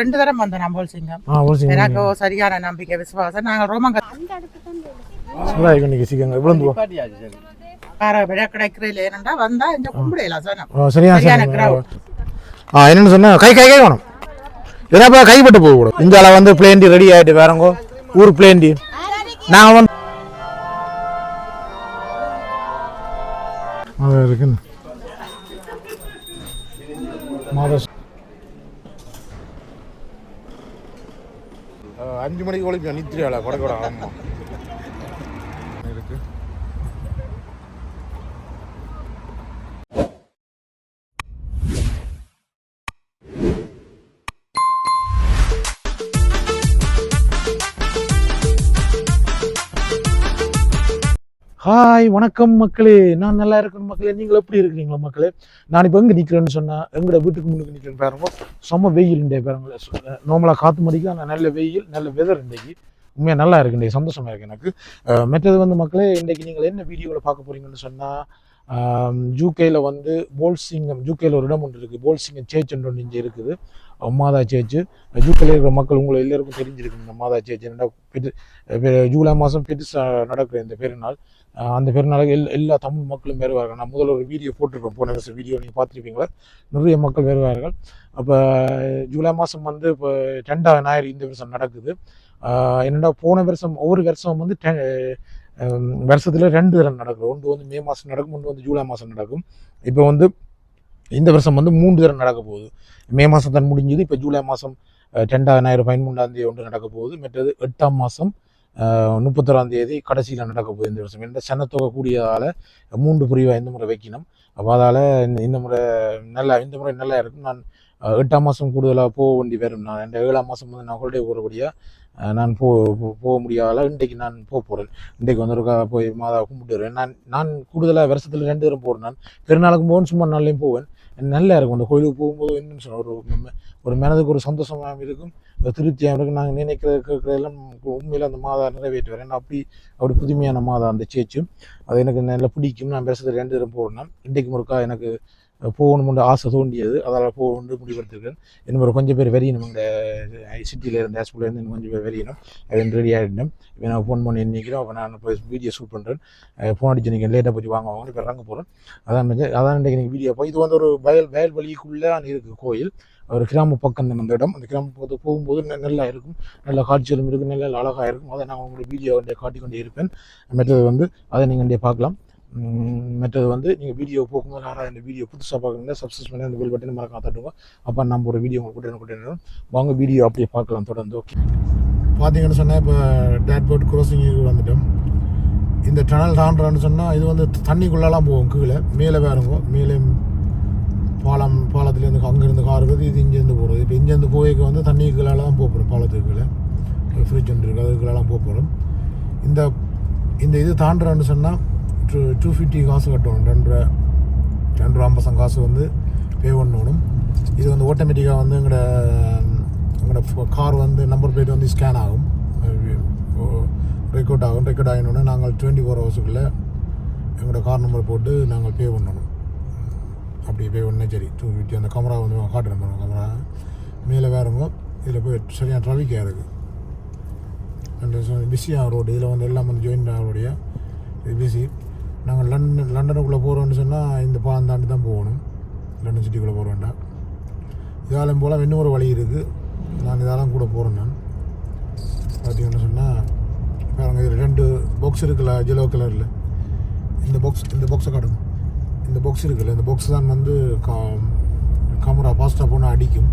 2 தரம் வந்த நான் போல்சிங்கம் எனக்கு சரியான நம்பிக்கை விசுவாசம் நாங்கள் ரோமங்க கிடைக்கிறதுல ஏனண்டா வந்தா இந்த கும்பிடலாம் என்னன்னு சொன்னா கை வேணும் ஏன்னா கைப்பட்டு போக கூடும் இந்தியாவில் வந்து பிளேண்டி ரெடி ஆகிட்டு வேறங்கோ ஊர் பிளேண்டி நாங்கள் வந்து இருக்குன்னு மாதம் 5 மணிக்கு ஒழிப்போம் நித்திரியால கொடைக்கூட ஆமாம் இருக்கு ஹாய் வணக்கம் மக்களே, நான் நல்லா இருக்கேன் மக்களே. நீங்கள் எப்படி இருக்கிறீங்களா மக்களே? நான் இப்போ எங்கே நிற்கிறேன்னு சொன்னால் எங்களோட வீட்டுக்கு முன்னுக்கு நிற்கிறேன்னு பாருங்க. செம்ம வெயில் இன்றைய பாருங்களே. நார்மலாக காற்று மடிக்க ஆனால் நல்ல வெயில், நல்ல வெதர் இன்றைக்கு. உண்மையாக நல்லா இருக்குது, இன்றைக்கு சந்தோஷமாக இருக்குது எனக்கு. மற்றது வந்து மக்களே, இன்றைக்கு நீங்கள் என்ன வீடியோவில் பார்க்க போகிறீங்கன்னு சொன்னால் ஜூகேயில் வந்து போல்சிங்கம், ஜூகேயில் ஒரு இடம் ஒன்று இருக்குது, போல்சிங்கம் சேர்ச் ஒன்று இங்கே இருக்குது, மாதா சேர்ச்சு. ஜூகேயில் இருக்கிற மக்கள் உங்களை எல்லாருக்கும் தெரிஞ்சிருக்கு இந்த மாதா சேர்ச். ஜூலை மாதம் பெருசாக நடக்கிற இந்த பெருநாள். அந்த பெருநாளுக்கு எல்லா தமிழ் மக்களும் வருவார்கள். நான் முதல்ல ஒரு வீடியோ போட்டிருப்பேன், போன வருஷம் வீடியோ நீங்கள் பார்த்துருப்பீங்களா, நிறைய மக்கள் வருவார்கள். அப்போ ஜூலை மாதம் வந்து இப்போ 2ஆம் ஞாயிறு இந்த வருஷம் நடக்குது. என்னென்னா போன வருஷம் ஒவ்வொரு வருஷம் வந்து வருஷத்தில் 2 தரம் நடக்கும். ஒன்று வந்து மே மாதம் நடக்கும், ஒன்று வந்து ஜூலை மாதம் நடக்கும். இப்போ வந்து இந்த வருஷம் வந்து 3 தரம் நடக்க போகுது. மே மாதம் தான் முடிஞ்சுது. இப்போ ஜூலை மாதம் 2ஆம் ஞாயிறு 13ஆம் ஒன்று நடக்க போகுது. மற்றது 8ஆம் மாதம் 31ஆம் தேதி கடைசியில் நடக்க போகுது இந்த வருஷம். என்ற சனத்தொகை கூடியதால் 3 பிரிவாக இந்த முறை வைக்கணும். அப்போ அதால் இந்த முறை நல்லா இருக்கும். நான் 8ஆம் மாதம் கூடுதலாக போக வேண்டி வரும். நான் இந்த 7ஆம் மாதம் வந்து நான் ஹாலிடே போகிறபடியாக நான் போக முடியாதால் இன்றைக்கு நான் போகிறேன். இன்றைக்கு வந்து ஒரு போய் மாதாவை கும்பிட்டு வருவேன். நான் கூடுதலாக வருஷத்தில் 2 தரம் போகிறேன். நான் பெருநாளுக்கும் போவேன், சும்மா நாள்லையும் போவேன். நல்லா இருக்கும் அந்த கோயிலுக்கு போகும்போது. என்னன்னு சொன்ன ஒரு மனதுக்கு ஒரு சந்தோஷமாக இருக்கும், திருப்தியாக இருக்கும். நாங்கள் நினைக்கிறதெல்லாம் உண்மையில் அந்த மாதா நிறைவேற்றி வரேன். அப்படி புதுமையான மாதா அந்த சேர்ச்சு. அது எனக்கு நல்லா பிடிக்கும். நான் வருஷத்தில் 2 தரம் போகிறேன். இன்றைக்கு முறுக்கா எனக்கு போகணும்னு ஆசை தோண்டியது, அதால் போகணுன்னு முடிவெடுத்துருக்கேன். இன்னும் கொஞ்சம் பேர் வெறியணும், இந்த சிட்டியில் இருந்து ஹாஸ்பிட்டலேருந்து இன்னும் கொஞ்சம் பேர் வெறியணும். ரெடி ஆகிட்டேன். இப்போ நான் ஃபோன் பண்ணி நிற்கிறோம். அப்போ நான் இப்போ வீடியோ ஷூட் பண்ணுறேன். ஃபோன் அடிச்சு நீங்கள் லேட்டாக போய் வாங்க இப்போ இறங்க போகிறேன். அதான் இன்றைக்கி நீங்கள் வீடியோ போய் இது வந்து ஒரு வயல்வெளிக்குள்ளே இருக்குது கோயில். ஒரு கிராம பக்கம் தான் அந்த இடம். அந்த கிராம பக்கத்துக்கு போகும்போது நல்லா இருக்கும், நல்ல காட்சிகளும் இருக்கும், நல்ல அழகாக இருக்கும். அதை நான் உங்களுக்கு வீடியோ காட்டிக்கொண்டே இருப்பேன். மற்றது வந்து அதை நீங்கள் பார்க்கலாம். மற்றது வந்து நீங்கள் வீடியோ போகும்போது யாராவது இந்த வீடியோ புதுசாக பார்க்குறீங்க சப்ஸ்கிரைப் பண்ணி அந்த பெல் பட்டனை மறக்காம தட்டுங்க. அப்போ நம்ம ஒரு வீடியோ உங்களுக்கு கூட்டிட்டு வாங்க வீடியோ அப்படியே பார்க்கலாம் தொடர்ந்து. ஓகே, பார்த்தீங்கன்னு சொன்னால் இப்போ டேட் போட் க்ராசிங்கு வந்துட்டோம். இந்த டனல் தாண்டுறான்னு சொன்னால் இது வந்து தண்ணிக்குள்ளெல்லாம் போகும், கீழே மேலே வேறுங்க. மேலே பாலத்துலேருந்து அங்கேருந்து கார் இருக்குது, இது இங்கேருந்து போகிறது. இப்போ இங்கேருந்து போய்க்கு வந்து தண்ணிக்குள்ளெல்லாம் தான் போகிறோம். பாலத்துக்குள்ளே ஃப்ரிட்ஜ் ஒன்று இருக்குது, அதுக்குள்ளெல்லாம் போகிறோம். இந்த இது தாண்டுறான்னு சொன்னால் 250 காசு கட்டணும். 250 காசு வந்து பே பண்ணணும். இது வந்து ஆட்டோமேட்டிக்காக வந்து எங்களோட கார் வந்து நம்பர் பிளேட் வந்து ஸ்கேன் ஆகும், ரெக்கார்ட் ஆகும். ரெக்கார்ட் ஆகினோடனே நாங்கள் 24 ஹவர்ஸுக்குள்ளே எங்களோட கார் நம்பர் போட்டு நாங்கள் பே பண்ணணும். அப்படி பே பண்ணே சரி 250. அந்த கேமரா வந்து காட்டுறேன் பாருங்கள், கேமரா மேலே வேறுங்க. இதில் போய் சரியாக ட்ராஃபிக்காக இருக்குது, பிஸியாக ரோடு. இதில் வந்து எல்லாம் வந்து ஜாயின் ரோடைய இது பிஸி. நாங்கள் லண்டனுக்குள்ளே போகிறோன்னு சொன்னால் இந்த பாலம் தாண்டி தான் போகணும். லண்டன் சிட்டிக்குள்ளே போக வேண்டாம். இதாலும் போல் இன்னும் ஒரு வழி இருக்குது, நான் இதெல்லாம் கூட போகிறேன். நான் பார்த்தீங்கன்னு சொன்னால் பாருங்கள், இதில் 2 பாக்ஸ் இருக்குல்ல ஜெலோ கலரில். இந்த பாக்ஸை காட்டுங்க. இந்த பாக்ஸ் இருக்குல்ல, இந்த பாக்ஸ் தான் வந்து கேமரா ஃபாஸ்ட்டாக போனால் அடிக்கும்.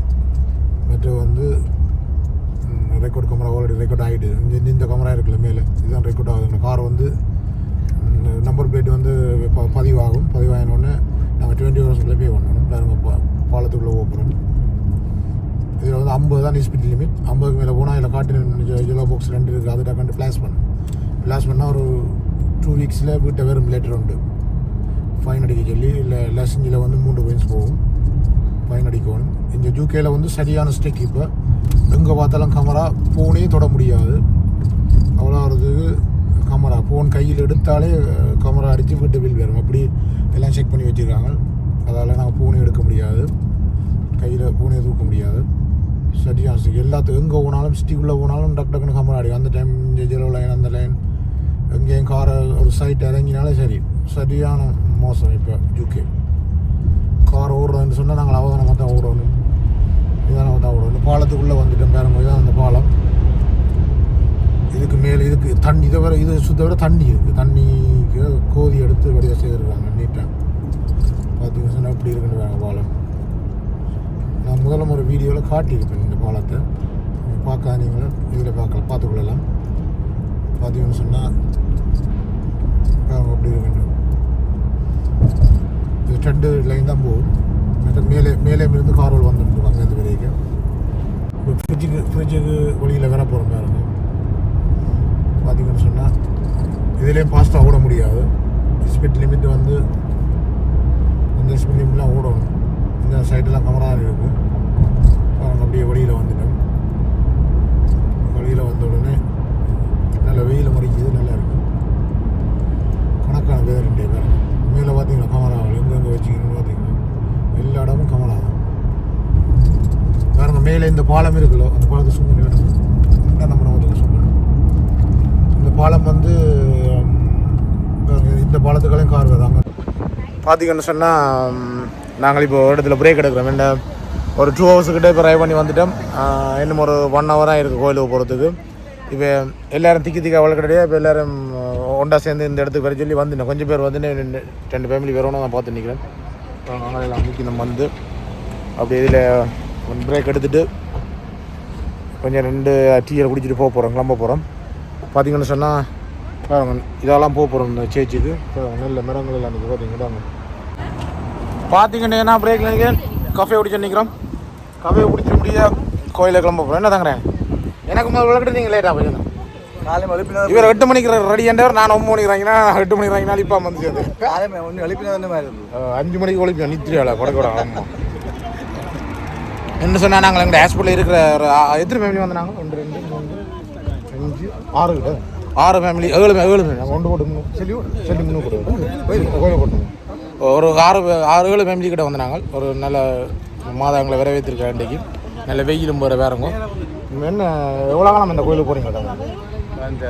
மற்ற வந்து ரெக்கார்ட் கேமரா ஆல்ரெடி ரெக்கார்ட் ஆகிடுது. இந்த கேமரா இருக்குல்ல மேலே, இதுதான் ரெக்கார்ட் ஆகுது. இந்த கார் வந்து நம்பர் பிளேட் வந்து பதிவாகும். பதிவாகினோடனே நாங்கள் 20 ஹவர்ஸ்க்குள்ளே பே பண்ணணும். பாருங்கள் பாலத்துக்குள்ளே போகிறோம். இதில் வந்து 50 தான் ஸ்பீட் லிமிட். 50க்கு மேலே போனால் இதில் காட்டின ஜெலோ பாக்ஸ் 2 இருக்குது, அதை டக்காண்டு ஃப்ளாஷ் பண்ணால் ஒரு 2 வீக்ஸில் வீட்டை வெறும் லேட்டர் உண்டு. ஃபைன் அடிக்க சொல்லி இல்லை லெசஞ்சில் வந்து 3 பாயிண்ட்ஸ் போகும், ஃபைன் அடிக்கணும். இந்த ஜூகேயில் வந்து சரியான ஸ்டெக். இப்போ எங்கே பார்த்தாலும் கேமரா ஃபோனே தொட முடியாது, அவ்வளோ வரதுக்கு கேமரா ஃபோன் கையில் எடுத்தாலே கேமரா அடித்து வீட்டு பில் வரும். அப்படி எல்லாம் செக் பண்ணி வச்சுருக்காங்க. அதால் நாங்கள் ஃபோனே எடுக்க முடியாது, கையில் ஃபோனே தூக்க முடியாது. சரியாக எல்லாத்துக்கும் எங்கே போனாலும் சிட்டிக்குள்ளே போனாலும் டக்கு டக்குன்னு கம்பெனி அடிக்கும். அந்த டைம் ஜெஜிரோ லைன் அந்த லைன் எங்கேயும் காரை ஒரு சைட் இறங்கினாலே சரியான மோசம். இப்போ யூகே கார் ஓடுறதுன்னு சொன்னால் நாங்கள் அவதானமாக தான் ஓடணும், நிதானமாக தான் ஓடணும். பாலத்துக்குள்ளே வந்துட்டோம் பாருங்க, தான் அந்த பாலம். இதுக்கு மேலே இதுக்கு தண்ணி இதை வர இது சுத்த விட தண்ணி இருக்குது. தண்ணிக்கு கோதி எடுத்து வடிவாக செய்திருக்காங்க நீட்டாக. பார்த்தீங்கன்னு சொன்னால் எப்படி இருக்குன்னு வேறு பாலம். நான் முதல்ல ஒரு வீடியோவில் காட்டியிருப்பேன் இந்த பாலத்தை. பார்க்காதீங்களும் இதில் பார்த்துக்கொள்ளலாம். பார்த்தீங்கன்னு சொன்னால் அப்படி இருக்குன்னு இது 2 லைன் தான் போகும். மற்ற மேலே இருந்து காரோல் வந்துட்டுருவாங்க இந்த வரைக்கும். இப்போ ஃப்ரிட்ஜுக்கு வழியில் வர போகிற மாதிரி இருக்கும். பார்த்தீங்கன்னு சொன்னால் இதுலேயும் ஃபாஸ்ட்டாக ஓட முடியாது. ஸ்பீட் லிமிட் வந்து இந்த ஸ்பீட் லிமிட்லாம் ஓடணும். இந்த சைடெல்லாம் கமராக இருக்கும். அவங்க அப்படியே வழியில் வந்துட்டோம். வழியில் வந்த உடனே நல்ல வெயில் மறிக்குது, நல்லா இருக்கும். கணக்கான பேர் ரெண்டே பேர் மேலே பார்த்தீங்கன்னா கமராவில் எங்கெங்கே வச்சுக்கணும்னு பார்த்தீங்கன்னா எல்லா இடமும் கமரா தான். வேறு மேலே இந்த பாலம் இருக்குல்ல, அந்த பாலத்தை சும்மா வேணும். இந்த நம்பரை வந்து சும்மா இந்த பாலம் வந்து இந்த பாலத்துக்கெல்லாம் கார் வருவாங்க. பார்த்தீங்கன்னு சொன்னால் நாங்கள் இப்போ ஒரு இடத்துல பிரேக் எடுக்கிறோம். என்ன ஒரு 2 hours கிட்டே இப்போ ட்ரைவ் பண்ணி வந்துட்டோம். இன்னும் ஒரு 1 hour இருக்குது கோயிலுக்கு போகிறதுக்கு. இப்போ எல்லோரும் திக்கா அவ்வளோ கிடையாது. இப்போ எல்லோரும் ஒன்றா சேர்ந்து இந்த இடத்துக்கு வர சொல்லி வந்துட்டோம். கொஞ்சம் பேர் வந்து 2 ஃபேமிலி வரணும் நான் பார்த்து நிற்கிறேன். நாங்கள் எல்லாம் முக்கியம் வந்து அப்படி இதில் பிரேக் எடுத்துகிட்டு கொஞ்சம் 2 டீயை குடிச்சிட்டு போகிறோம், கிளம்ப போகிறோம். பார்த்தீங்கன்னு சொன்னால் இதெல்லாம் போகிறோம் இந்த சேர்ச்சிக்கு. நல்ல மரங்கள் எல்லாம் நிற்க பார்த்தீங்கன்னா பார்த்தீங்கன்னா பிரேக்கில் நிற்க கஃபே குடிச்சு நிற்கிறோம். கஃபே குடிச்சு முடிய கோயிலை கிளம்ப போகிறோம். என்ன தாங்கிறேன் எனக்கு முதல் விளக்கிட்டு நீங்கள் லேட்டாக போயிடுங்க. இவர் 8 மணிக்கு ரெடி ஆண்டவர், நான் 9 மணிக்கு வாங்கினா 8 மணிக்கு வாங்கினா இப்போ வந்து சேர்ந்து 5 மணிக்கு ஒழிப்போம். நித்திரியால கொடைக்கூட ஆமாம். என்ன சொன்னால் நாங்கள் எங்கள் ஹாஸ்பிட்டலில் இருக்கிற எத்தனை ஃபேமிலி வந்து நாங்கள் 1 2 3 5 6 கிட்ட 6 ஃபேமிலி 7 ஃபேமிலி நாங்கள் 1 போட்டு சொல்லி 3 போட்டு கோயில் போட்டு ஒரு 6 7 ஃபேமிலி கிட்ட வந்து நாங்கள் ஒரு நல்ல மாதங்களை வரவேற்றிருக்க இன்றைக்கு. நல்ல வெயிலும் போகிற வேறங்க. என்ன எவ்வளோ காலம் இந்த கோயிலுக்கு போகிறீங்க? அந்த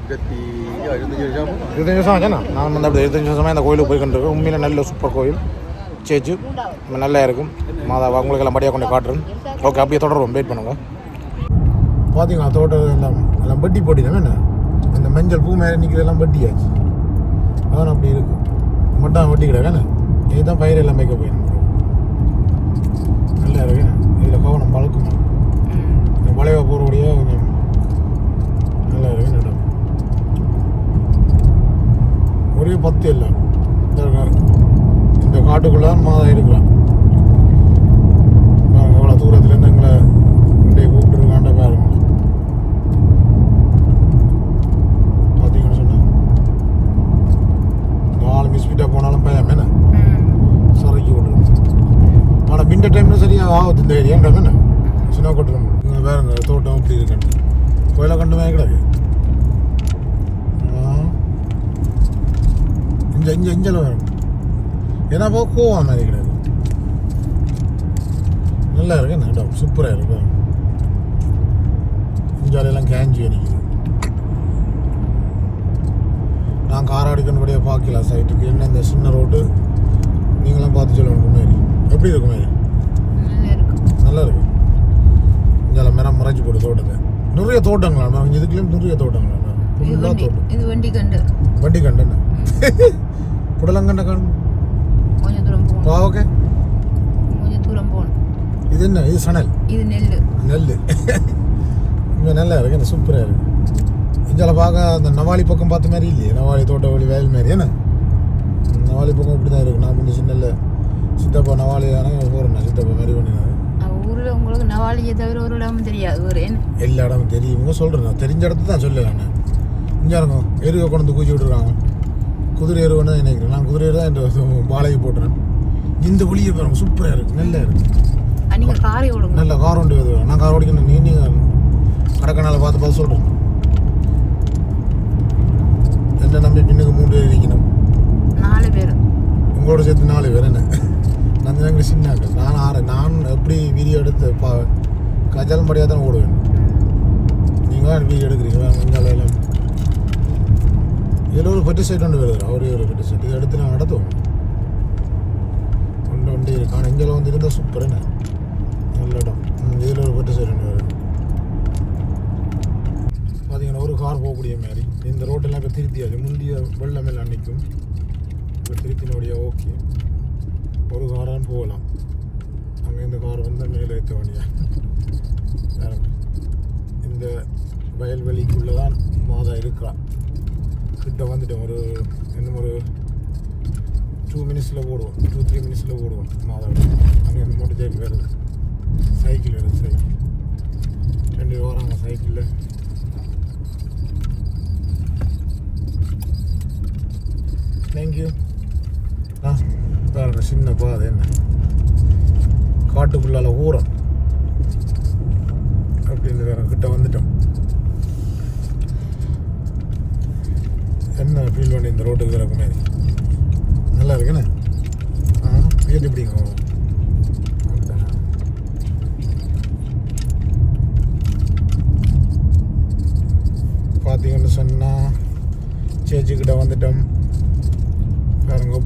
25 வருஷம் ஆச்சுண்ணா. நான் வந்து அப்படி 25 வருஷமாக இந்த கோயிலுக்கு போய்கிட்டு உண்மையில நல்ல சூப்பர் கோயில் சேச்சு நல்லா இருக்கும். மாதா உங்களுக்கு எல்லாம் படியாக கொண்டு காட்டுறேன். ஓகே, அப்படியே தொடருவோம், வெயிட் பண்ணுங்க. பார்த்தீங்களா தோட்டம் எல்லாம் பட்டி போட்டிதான். என்ன இந்த மஞ்சள் பூ மேலே நிற்கிறதெல்லாம் பட்டியாச்சு. அதான் அப்படி இருக்கு. மட்டும் வட்டி கிடையாது. இதுதான் பயிர் எல்லாம் மேய்க்க போயிடும். நல்லா இருக்கு. இதில் கவனம் பழக்குமா இந்த மலையை போகிறபடியாக கொஞ்சம் நல்லா இருக்கு. இடம் ஒரே 10 இல்லை. இந்த காட்டுக்குள்ளே மாதம் இருக்கலாம். எவ்வளோ தூரத்துலேருந்து எங்களை இன்றைய கூப்பிட்டுருக்காண்ட பாருங்க. பார்த்தீங்கன்னு சொன்னால் 4 ஸ்பீடாக போனாலும் பயம் என்ன சரைக்கி விட்டுருங்க. ஆனால் விண்டர் டைமில் சரியாக ஆகுது இந்த ஏரியான்றாங்க. என்ன சின்ன கொட்டுறோம். இங்கே வேறுங்க தோட்டம் அப்படி இருக்குன்னு கோயிலை கண்டுமே கிடையாது. இஞ்சல வேணும். ஏன்னா போக கோவா மாதிரி கிடையாது. நல்லா இருக்கு. என்ன இடம் சூப்பராக இருக்கு. இஞ்சாலெல்லாம் கேஞ்சி அடிக்குது. நான் கார் அடிக்கணுபடியாக பார்க்கலாம் சைட்டுக்கு. என்ன இந்த சின்ன ரோடு நீங்களாம் பார்த்து சொல்லணும். முன்னாடி எப்படி இருக்கும்? மாதிரி நல்லா இருக்கு. இங்கே மரம் மறைச்சி போட்டு தோட்டத்தை நிறைய தோட்டங்களா இதுக்குள்ளேயும் நிறைய தோட்டங்களா. தோட்டம் இது வண்டி கண்டு என்ன புடலங்கண்ட கண்டு கொஞ்சம் தூரம் போகணும். பாவக்கே கொஞ்சம் தூரம் போகணும். இது என்ன? இது சணல். இது நெல். இங்கே நல்லா இருக்கு. இந்த சூப்பராக இருக்கு. இங்கே பார்க்க அந்த நவாலி பக்கம் பார்த்த மாதிரி இல்லையே. நவாலி தோட்டவழி வயல் மாதிரி. என்ன நவாலி பக்கம் இப்படி தான் இருக்குது. நான் கொஞ்சம் சின்னல சித்தப்பா நவாலி தானே போகிறேன். சித்தப்பா மாதிரி பண்ணினாரு. ஊரில் உங்களுக்கு நவாலியை தவிர ஒரு இடமும் தெரியாது. ஒரு எல்லா இடமும் தெரியுங்க சொல்கிறேன். தெரிஞ்ச இடத்து தான் சொல்லலாம். நான் இங்கே இருக்கும் எருவை கொண்டு கூச்சி விட்டுருக்காங்க. குதிரை எருவுன்னு தான் நினைக்கிறேன். நான் குதிரை தான் இந்த வாழைக்கு போட்டுறேன். இந்த ஒளியை பாருங்க சூப்பராக இருக்குது. நல்லா இருக்குது. நீங்கள் காரை ஓடுங்க. நல்ல கார் ஒன்று வருது. நான் கார் ஓடிக்கணும். நீங்கள் கடற்கனால பார்த்து சொல்கிறேன். என்ன நம்பி பின்னுக்கு 3 பேர் நிற்கணும். 4 பேர் உங்களோட சேர்த்து 4 பேர். என்ன நான் எங்களுக்கு சின்னாக்கள். நான் எப்படி வீடியோ எடுத்து கஜாலம்படியாக தான் ஓடுவேன். நீங்கள் வீடு எடுக்கிறீங்க மஞ்சள் எல்லாம். இதில் ஒரு பெட்டி சைட் ஒன்று வருது, ஒரே ஒரு பெட்டி சைட். இதை எடுத்து நான் நடத்துவோம். ஒன்று வண்டி இருக்கு. ஆனால் இங்கே வந்து இருந்தால் சூப்பர் என்ன நல்ல இடம். இதில் ஒரு பெட்டி சைட் ஒன்று வருது. பார்த்தீங்கன்னா ஒரு கார் போகக்கூடிய மாதிரி. இந்த ரோட்டெல்லாம் இப்போ திருத்தியாச்சு. முந்திய வெள்ளம் எல்லாம் நிற்கும். இப்போ திருத்தினுடைய ஓகே ஒரு காராக போகலாம். அங்கே இந்த கார் வந்து மேலே ஏற்ற வண்டியா. இந்த வயல்வெளிக்குள்ளே தான் மாதா இருக்கிறா. கிட்ட வந்துட்டோம். ஒரு இன்னும் ஒரு 2 மினிட்ஸில் ஓடுவோம். 2-3 மினிட்ஸில் ஓடுவோம் மாதா. அங்கே இந்த மோட்டர் சைக்கிள் வருது, சைக்கிள் வருது. சைக்கிள் 2 பேர் வராங்க சைக்கிளில். தேங்க்யூ. பாருங்க சின்ன பாதை என்ன காட்டுக்குள்ளால ஊரம் அப்படின்னு வேற கிட்ட வந்துட்டோம். என்ன ஃபீல் பண்ணி இந்த ரோட்டுக்கு இறக்குமே நல்லா இருக்குண்ணே. வீட்டு எப்படிங்க பார்த்தீங்கன்னு சொன்னால் சேர்ச்சிக்கிட்ட வந்துட்டோம். பாருங்க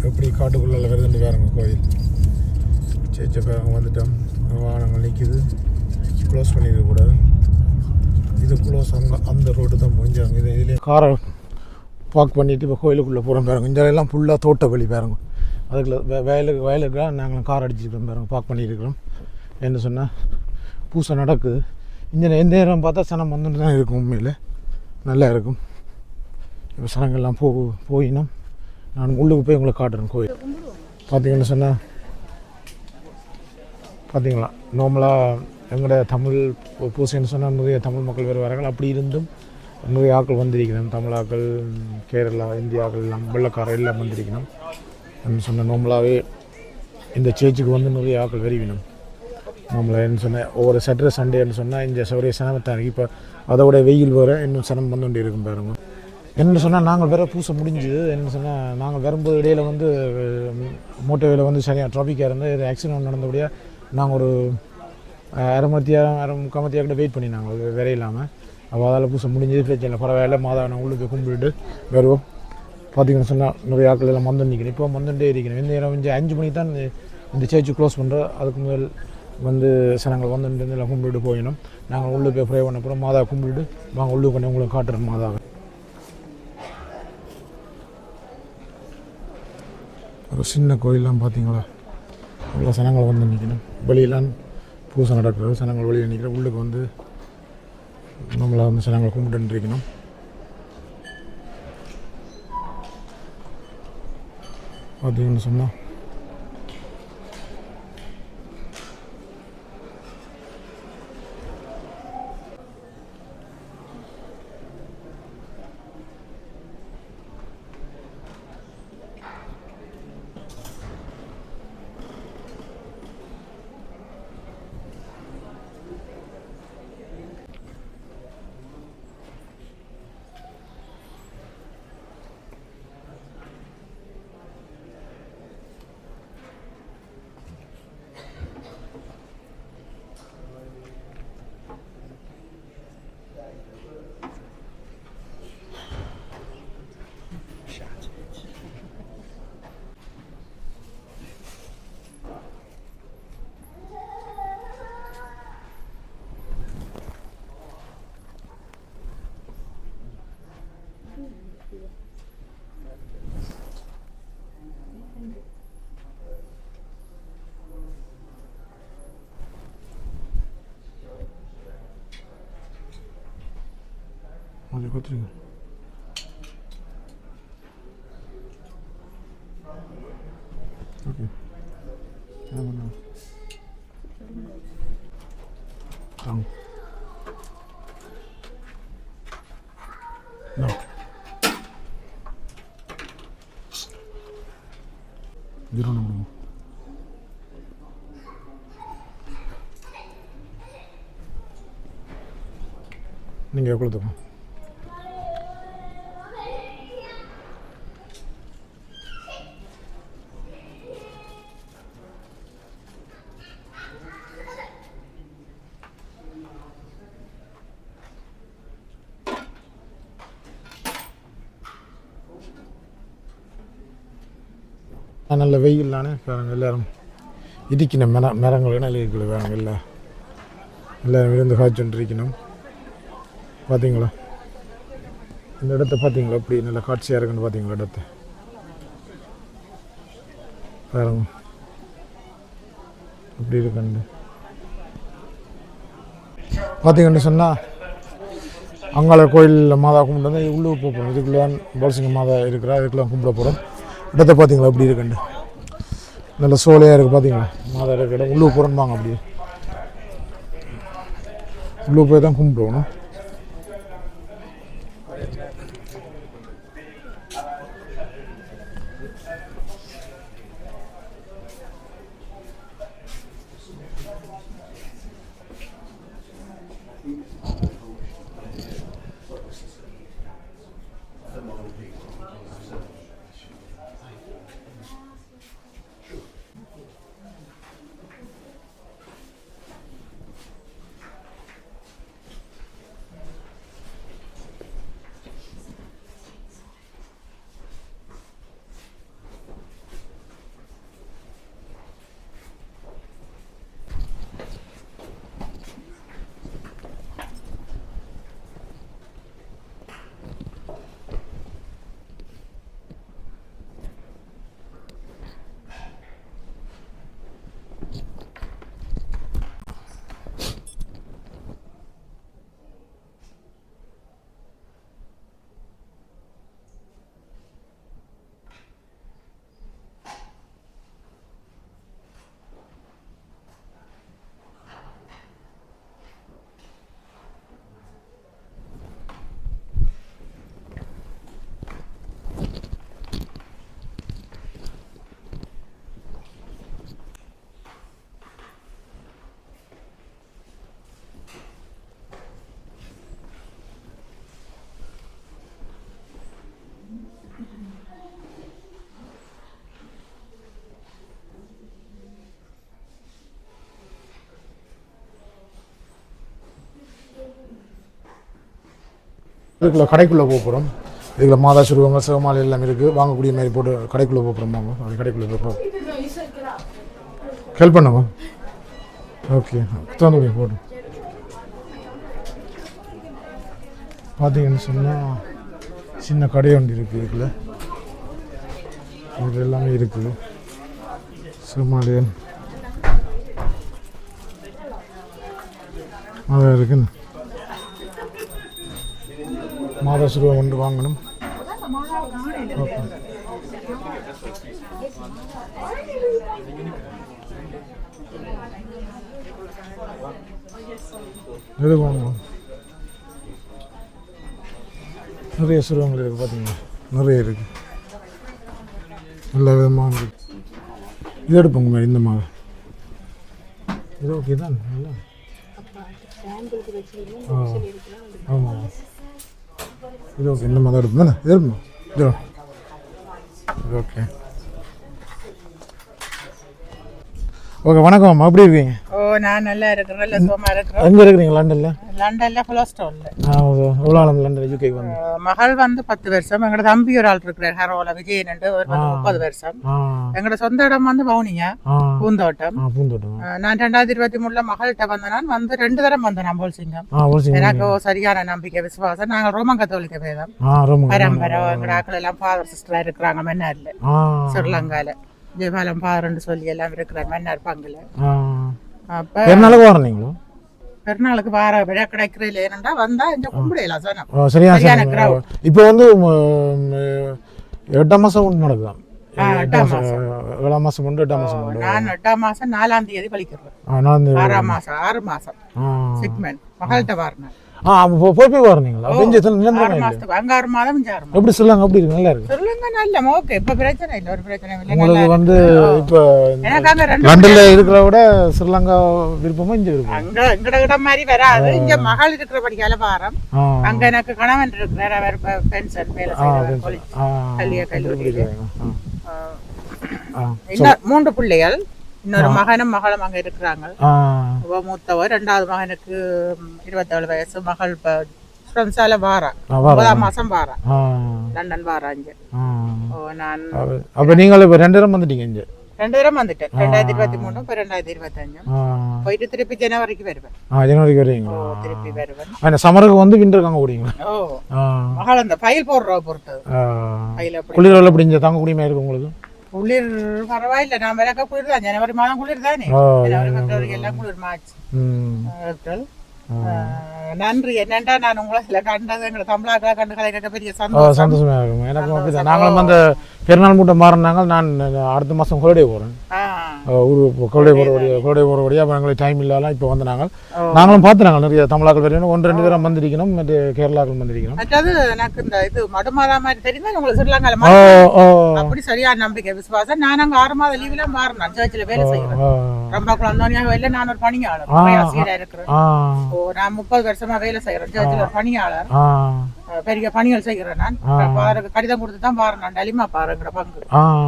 எப்படி காட்டுக்குள்ளால வருதுன்னு பாருங்க கோயில் சேர்ச்சை பாருங்க வந்துட்டோம். வாகனங்கள் நிற்கிது. க்ளோஸ் பண்ணிடக்கூடாது. இது க்ளோஸ். அங்கே அந்த ரோடு தான் கொஞ்சம் இதுலேயே காரை பார்க் பண்ணிவிட்டு இப்போ கோயிலுக்குள்ளே போகிறோம் பாருங்க. இந்த எல்லாம் ஃபுல்லாக தோட்ட வழி பாருங்க. அதுக்குள்ள வயலுக்குலாம் நாங்கள் கார் அடிச்சுருக்கோம் பாருங்க, பார்க் பண்ணியிருக்கிறோம். என்ன சொன்னால் பூசை நடக்குது. இந்த எந்த நேரம் பார்த்தா சனம் வந்துட்டு தான் இருக்கும். உண்மையில் நல்லா இருக்கும். இப்போ சனங்கள்லாம் போயினோம். நான் உள்ளுக்கு போய் உங்களை காட்டுறேன் கோயில். பார்த்தீங்கன்னு சொன்னால் பார்த்தீங்களா நார்மலாக எங்களோட தமிழ் பூசைன்னு சொன்னால் நிறைய தமிழ் மக்கள் வேறு வராங்க. அப்படி இருந்தும் நிறைய ஆக்கள் வந்திருக்கணும். தமிழாக்கள், கேரளா, இந்தியாக்கள் எல்லாம் வெள்ளக்காரர் எல்லாம் வந்திருக்கணும். சொன்ன நார்மலாகவே இந்த சேர்ச்சுக்கு வந்து நிறைய ஆக்கள் வெறிவினோம். நார்மலாக என்ன சொன்னேன் ஒவ்வொரு சாட்டர்டே சண்டேன்னு சொன்னால் இந்த ஒரே சனமத்தான் இருக்குது. இப்போ அதோட வெயில் வேறு இன்னும் சனம் வந்து கொண்டு இருக்கும் பாருங்க. என்ன சொன்னால் நாங்கள் வேறு பூசை முடிஞ்சுது. என்ன சொன்னால் நாங்கள் வரும்போது இடையில் வந்து மோட்டோவில் வந்து சரியாக ட்ராஃபிக்காக இருந்து இது ஆக்சிடென்ட் நடந்தபடியாக நாங்கள் ஒரு அரை முக்கால் மத்தியாக வெயிட் பண்ணினாங்க வேற இல்லாமல். அப்போ அதால் பூசை முடிஞ்சது. பிரச்சனை பரவாயில்ல. மாதா நான் உள்ளே போய் கும்பிட்டு வருவோம். பார்த்தீங்கன்னு சொன்னால் நிறைய ஆட்கள் எல்லாம் மந்து நிற்கணும். இப்போ வந்துட்டே இருக்கணும். இந்த நேரம் கொஞ்சம் 5 மணிக்கு தான் இந்த சேர்ச்சு க்ளோஸ் பண்ணுறோம். அதுக்கு முதல் வந்து சனங்கள் வந்துட்டு எல்லாம் கும்பிட்டு போயிடணும். நாங்கள் உள்ளே போய் ப்ரே பண்ண போகிறோம். மாதா கும்பிட்டு வாங்க உள்ளே பண்ணி உங்களுக்கு காட்டுறோம் மாதாவை. ஒரு சின்ன கோயிலெலாம் பார்த்தீங்களா, அவ்வளோ சனங்கள் வந்து நிற்கணும். வெளியெல்லாம் பூசை நடக்கிறது. சனங்கள் வெளியே நிற்கிற. உள்ளுக்கு வந்து நம்மளை வந்து சனங்களை கும்பிட்டு இருக்கணும். பார்த்தீங்கன்னு சொன்னால் Olha, Rodrigo. Ok. Vámonos. Vamos. No. Yo no lo. நீங்கள் கொடுத்துப்போம். நல்ல வெயில் தானே பாருங்கள், எல்லோரும் இருக்கணும். மரங்கள் நல்ல இருக்குது பாருங்கள், எல்லோரும் இருந்து காய்ச்சல் இருக்கணும். பார்த்தீங்களா இந்த இடத்த பார்த்தீங்களா எப்படி நல்ல காட்சியாக இருக்குன்னு பார்த்தீங்களா இடத்த பாருங்க எப்படி இருக்குன்னு பார்த்தீங்கன்னு சொன்னால் அங்காள கோயிலில் மாதா கும்பிட்டு வந்து உள்ளூர் போகிறோம். இதுக்குள்ளே பாலசிங்க மாதா இருக்கிறா, இதுக்கெல்லாம் கும்பிட போகிறோம். இடத்த பார்த்தீங்களா எப்படி இருக்குண்டு நல்ல சோலையாக இருக்குது. பார்த்தீங்களா மாதா இருக்கிற இடம் உள்ளூர் போகிறோம்பாங்க. அப்படி உள்ளூர் போய் தான் கும்பிடுவோம். இதுக்குள்ள கடைக்குள்ளே போகிறோம். இதுக்குள்ள மாதா சுருவங்க சிவமாலை எல்லாம் இருக்குது. வாங்கக்கூடிய மாதிரி போட்டு கடைக்குள்ளே போகிறோம். வாங்க அப்படி கடைக்குள்ளே போகிறோம். ஹெல்ப் பண்ணுங்க. ஓகே தந்துடுங்க போட்டு. பார்த்தீங்கன்னு சொன்னால் சின்ன கடை ஒன்று இருக்குது. இதுக்குள்ள இது எல்லாமே இருக்குது. சிவமாலை அதான் இருக்குன்னு மாதா சுருவம் ஒன்று வாங்கணும். ஓகே எது வாங்கணும்? நிறைய சுருவங்கள் இருக்குது. பார்த்தீங்களா நிறைய இருக்குது. நல்ல விதமாக இருக்குது. இது எடுப்போங்க மாதிரி இந்த மாதிரி இது ஓகே தான். நல்லா ஆமாம் இது ஓகே. இந்த மாதிரி எடுப்போம் தானே. இது எடுப்போம். இது ஓகே ஓகே. வணக்கம், எப்படி இருக்கீங்க? நான் நல்லா இருக்கிறேன், நல்ல சுகமா இருக்கிறேன். எங்கே இருக்கிறீங்க? லண்டன்ல? லண்டன்ல கொலஸ்ட்ரால்ல. எவ்வளோ நாள் லண்டன் யூகேக்கு வந்து? மகள் வந்து 10 வருஷம். எங்களோட தம்பி ஒரு ஆள் இருக்கிறார், ஹரோல விஜயன், ஒரு 30 வருஷம். எங்களோட சொந்த இடம் வந்து வவுனியா பூந்தோட்டம். நான் 2023 மகள்கிட்ட வந்தேன். வந்து 2 தரம் வந்தேன் நான் போல்சிங்கம். எனக்கு சரியான நம்பிக்கை விசுவாசம். நாங்கள் ரோமன் கத்தோலிக்க பேதம் பரம்பரை. எங்களோட ஆக்கள் எல்லாம் ஃபாதர் சிஸ்டரா இருக்கிறாங்க மன்னார்ல, ஸ்ரீலங்கால ஜெயபாலம் ஃபாதர்ன்னு சொல்லி எல்லாம் இருக்கிறார் மன்னார் பங்குல. அப்ப பெருநாளுக்கு வார விழா கிடைக்கிறதுல ஏனண்டா வந்தா இந்த கும்பிடலாம் சொன்னோம். சரியான கிரௌட். இப்போ வந்து 8 மாசம் நடக்குதான். 7 மாசம் உண்டு, 8 மாசம் உண்டு. நான் 8 மாசம் 4ஆம் தேதி பலிக்கிறேன். 6 மாசம் சிக்மெண்ட் மகள்கிட்ட வாரினேன். போய் வரீங்களா? அங்க 6 மாதம் எப்படி சொல்லுங்க? அப்படி இருக்கு, நல்லா இருக்கு. சொல்லுங்க நல்ல ஓகே. இப்ப பிரச்சனை இல்லை, ஒரு பிரச்சனை இல்லை. உங்களுக்கு வந்து இப்ப லண்டன்ல இருக்கிற விட ஸ்ரீலங்கா விருப்பமா இங்க இருக்கு? அங்க எங்கட மாதிரி வராது. இங்க மகள் இருக்கிறபடியால வாரம். அங்க எனக்கு கணவன் இருக்கிறார், அவர் பென்ஷன் வேலை செய்யறார் கல்லூரி. இன்னும் 3 பிள்ளைகள், இன்னொரு மகனும் மகளும் அங்க இருக்கிறாங்க. மூத்தவர் 2வது மகனுக்கு 27 வயசு, மகள் ஃப்ரெண்ட்ஸால வாரா 9ஆம் மாசம் வாரா ஆ லண்டன் வாரா இங்க. நான் அப்போ நீங்கள் இப்போ 2 தடவை வந்துட்டீங்க இங்கே? 2 தடவை வந்துட்டேன். 2023 இப்போ 2025 போயிட்டு திருப்பி ஜனவரிக்கு வருவேன். ஜனவரிக்கு வருவீங்களா? திருப்பி வருவேன். அந்த சம்மருக்கு வந்து விண்டருக்கு அங்கே ஓடிங்களா? மகள் அந்த ஃபைல் போடுறா பொறுத்தது. குளிரில் எப்படி இங்கே தாங்க குடிமையாக இருக்கு உங்களுக்கு? குளிர் பரவாயில்ல. நான் விளக்க குளிர் தான். ஜனவரி மாதம் குளிர் தானே. ஜனவரி பிப்ரவரி எல்லாம் குளிர். March April. நன்றி. என்னண்டா நான் உங்களை கண்டது எங்களை தமிழாக்களை கண்டு கதை பெரிய சந்தோஷமா இருக்கும். எனக்கும் அப்படிதான். நாங்களும் அந்த பெருநாள் மூட்டை மாறினாங்க. நான் அடுத்த மாதம் ஹோலிடே போகிறேன். ஊர் ஹோலிடே போகிறபடியாக அப்போ எங்களுக்கு டைம் இல்லாமல் இப்போ வந்து நாங்களும் பார்த்துனாங்க நிறைய தமிழாக்கள் வரையும் 1-2 பேரும் வந்திருக்கணும். மற்ற கேரளாக்கள் வந்திருக்கணும். மற்றது எனக்கு இந்த இது மடுமாதா மாதிரி தெரியுமா உங்களுக்கு சொல்லுவாங்க. அப்படி சரியான நம்பிக்கை விசுவாசம். நான் அங்கே 6 மாத லீவ்ல மாறினேன். சர்ச்சில் வேலை செய்கிறேன். ரொம்ப குழந்தையாக இல்லை. நான் ஒரு பணியாளர் ஆசிரியராக இருக்கிறேன். நான் 30 வருஷமா வேலை செய்கிறேன். சர்ச்சில் ஒரு பணியாளர். பெரிய பணிகள் செய்கிறேன். நான் கடிதம் கொடுத்து தான் பாருங்க. டலிமா பாருங்கிற பங்கு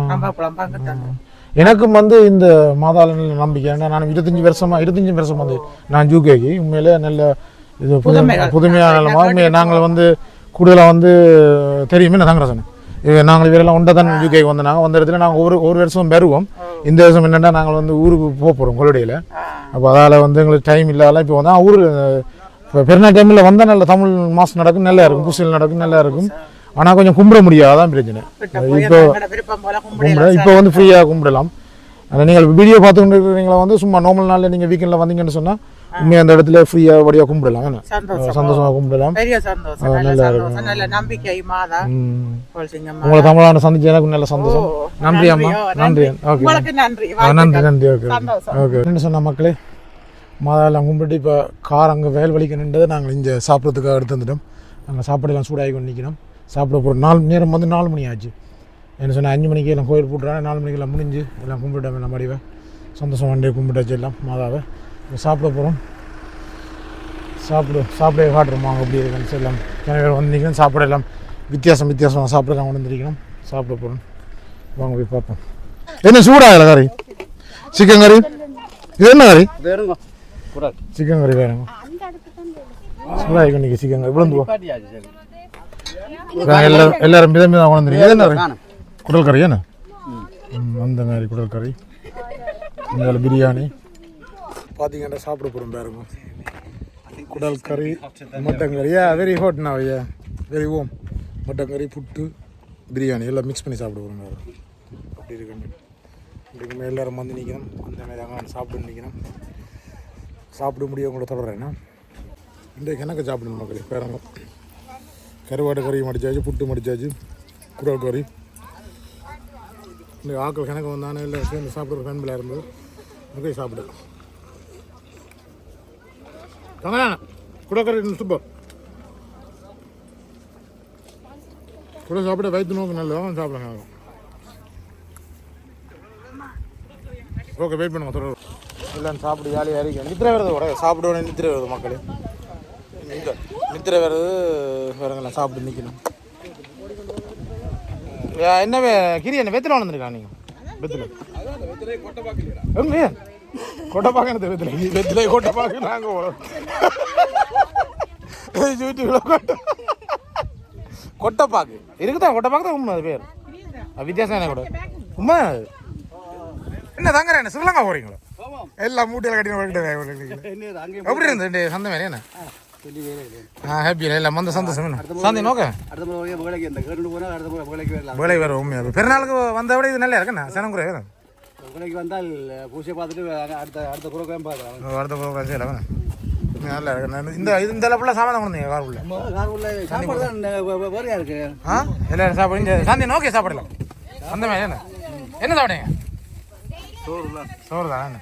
நம்பாக்குளம் பங்கு தந்தேன். எனக்கும் வந்து இந்த மாதாள நம்பிக்கை. ஏன்னா நான் 25 வருஷம் வந்து நான் யூகேக்கு உண்மையிலே நல்ல இது புதுமையான உண்மையை நாங்கள் வந்து கூடுதலாக வந்து தெரியுமே நான் தங்கரசன் நாங்கள் இவரெல்லாம் ஒன்றை தான் யூகேக்கு வந்த இடத்துல நாங்கள் ஒரு வருஷம் வருவோம். இந்த வருஷம் என்னென்னா நாங்கள் வந்து ஊருக்கு போகிறோம் கொள்ளையில். அப்போ அதால் வந்து எங்களுக்கு டைம் இல்லாத இப்போ வந்து ஊர் இப்போ பெருநாள் டைமில் வந்தால் நல்ல தமிழ் மாதம் நடக்கும், நல்லா இருக்கும். பூசல் நடக்கும், நல்லா இருக்கும். ஆனால் கொஞ்சம் கும்பிட முடியாது, அதான் பிரச்சனை. இப்போ வந்து ஃப்ரீயாக கும்பிடலாம். ஆனால் நீங்கள் வீடியோ பார்த்துக்கிட்டு இருக்கிறீங்களா வந்து சும்மா நார்மல் நாளில் நீங்கள் வீக்கெண்டில் வந்தீங்கன்னு சொன்னால் உண்மையாக அந்த இடத்துல ஃப்ரீயாக வழியாக கும்பிடலாம். சந்தோஷமாக கும்பிடலாம். நல்லா இருக்கும். உங்களை தமிழான சந்திச்சு எனக்கு நல்ல சந்தோஷம். நன்றி அம்மா. நன்றி. ஓகே நன்றி. Okay okay. என்ன சொன்ன மக்களே, மாதாளெல்லாம் கும்பிட்டு இப்போ கார் அங்கே வேல் வலிக்க நின்றது. நாங்கள் இங்கே சாப்பிட்றதுக்காக எடுத்து வந்துட்டோம். நாங்கள் சாப்பாடெல்லாம் சூடாகி கொண்டு நிற்கணும். சாப்பிட போகிறோம். நேரம் வந்து 4 மணி ஆச்சு. என்ன சொன்னால் 5 மணிக்கு எல்லாம் கோயில் போட்டுறாங்க. 4 மணிக்கெல்லாம் முடிஞ்சு எல்லாம் கும்பிட்டோம். எல்லாம் மடிவை சந்தோஷம் வண்டியை கும்பிட்டாச்சு எல்லாம் மாதாவை. இப்போ சாப்பிட போகிறோம். சாப்பிட காட்டுறோம் அங்கே எப்படி இருக்குன்னு எல்லாம் கிணறு வந்திருக்கணும். சாப்பிட எல்லாம் வித்தியாசமாக சாப்பிடலாம் கொண்டு வந்துருக்கணும். சாப்பிட போகிறோம். வாங்க போய் பார்ப்போம். என்ன சூடாகல கறி? சிக்கன் கறி. இது என்ன கறி? சிக்கன் கறி வேணுங்க. சூடாகி கொண்டு சிக்கன் கறி விழுந்து எல்லாரும் மிதமாக கொண்டுருக்கீங்க. இது என்ன குடல் கறி? என்ன அந்த மாதிரி குடல் கறி. இங்கே பிரியாணி பார்த்தீங்கன்னா சாப்பிட போகிறோம் பாருங்க. குடல் கறி, மட்டன் கறி. வெரி ஹாட் நான் வெரி ஓம். மட்டன் கறி, புட்டு, பிரியாணி எல்லாம் மிக்ஸ் பண்ணி சாப்பிட போகிறோம் பாருங்க. அப்படி இருக்குமே எல்லோரும் வந்து நிற்கணும். அந்த மாதிரி அங்கே சாப்பிட்டு நிற்கணும். சாப்பிட முடியும் உங்களை தொடர்றேன்னா இன்றைக்கு எனக்கு சாப்பிடணும் மக்களே. பாருங்க, கருவாடு கறி மடிச்சாச்சு, புட்டு மடிச்சாச்சு, குடல் கறி. இந்த ஆக்கள் கணக்கு வந்தானே இல்லை சேர்ந்து சாப்பிட்ற ஃபேமிலியாக இருந்தது. ஓகே சாப்பிடு தங்கண்ணா. குடல் கறி சூப்பர். கூட சாப்பிட வயிற்று நோக்கு நல்லதான் சாப்பிடுங்க. ஓகே வெயிட் பண்ணுங்க தொடர். எல்லாம் சாப்பிட்டு ஜாலியாக இருக்கு. நித்திரை வருது கூட சாப்பிடுவோம். நித்திரை வருது மக்களே. இங்கே நித்திரை வருது. வேறங்கெல்லாம் சாப்பிட்டு நிற்கணும். என்ன கிரி என்ன வெத்தில வந்துருக்கா? நீங்கள் வெத்தில எங்க கொட்டைப்பாக்கு வெத்தில கொட்டைப்பாக்கு நாங்கள் கொட்டைப்பாக்கு இருக்குதான். கொட்டைப்பாக்கு தான் உண்மை அது பேர். வித்தியாசம் என்ன கூட உண்மை. என்ன தாங்க என்ன சிவலங்கா போறீங்களா? எல்லாம் மூட்டையில் கட்டி எப்படி இருந்தது சந்த மாதிரி? என்ன ஹாப்பி எல்லாம் வந்து சந்தோஷம். சந்தை நோக்க வேலை வரும். உண்மையாக பெருநாளுக்கு வந்த விட இது நல்லா இருக்குண்ணா. சனங்குறை வந்தால் பூசியை பார்த்துட்டு அடுத்த ப்ரோக்ராம் செய்யலாம். நல்லா இருக்கு. இந்த ஃபுல்லாக சாமான் கொண்டு கார் இருக்கு. எல்லாரும் சாப்பிடுங்க. சந்தை நோக்கே சாப்பிடலாம். அந்த மாதிரி என்ன சாப்பிடுங்க? சோறு தான்.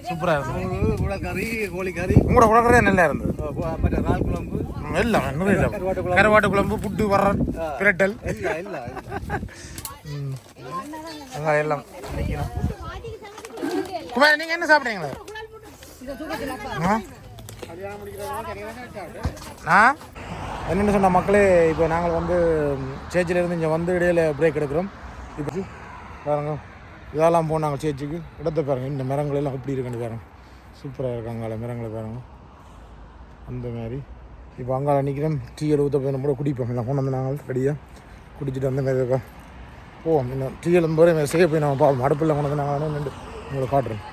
சூப்பராக இருந்தது. குடக்கறி, கோழிக்கறி. உங்களோட குடக்கறி நல்லா இருந்தது. இறால் குழம்பு எல்லாம் கருவாட்டு குழம்பு, புட்டு, வர்றன், பிரட்டல் எல்லாம். குமார் நீங்கள் என்ன சாப்பிட்றீங்களா? என்னென்னு சொன்ன மக்களே, இப்போ நாங்கள் வந்து சேர்ச்சிலேருந்து இங்கே வந்து இடையில பிரேக் எடுக்கிறோம். இப்போ பாருங்க இதெல்லாம் போனாங்க சேர்ச்சிக்கு. இடத்த பாருங்கள். இந்த மரங்கள் எல்லாம் எப்படி இருக்குன்னு பாருங்கள். சூப்பராக இருக்காங்க மரங்களை பாருங்கள். அந்த மாதிரி இப்போ அங்கே நிற்கிறோம். டீ ஊற்ற போய் நம்ம கூட குடிப்போம். எல்லாம் கொண்டு வந்து நாங்கள் ரெடியாக குடிச்சிட்டு வந்து மேலே போவோம். இன்னும் டீ போய் செய்ய போய் நம்ம பார்ப்போம். அடுப்பில் கொண்டு வந்து நாங்கள் நின்று உங்களை காட்டுறோம்.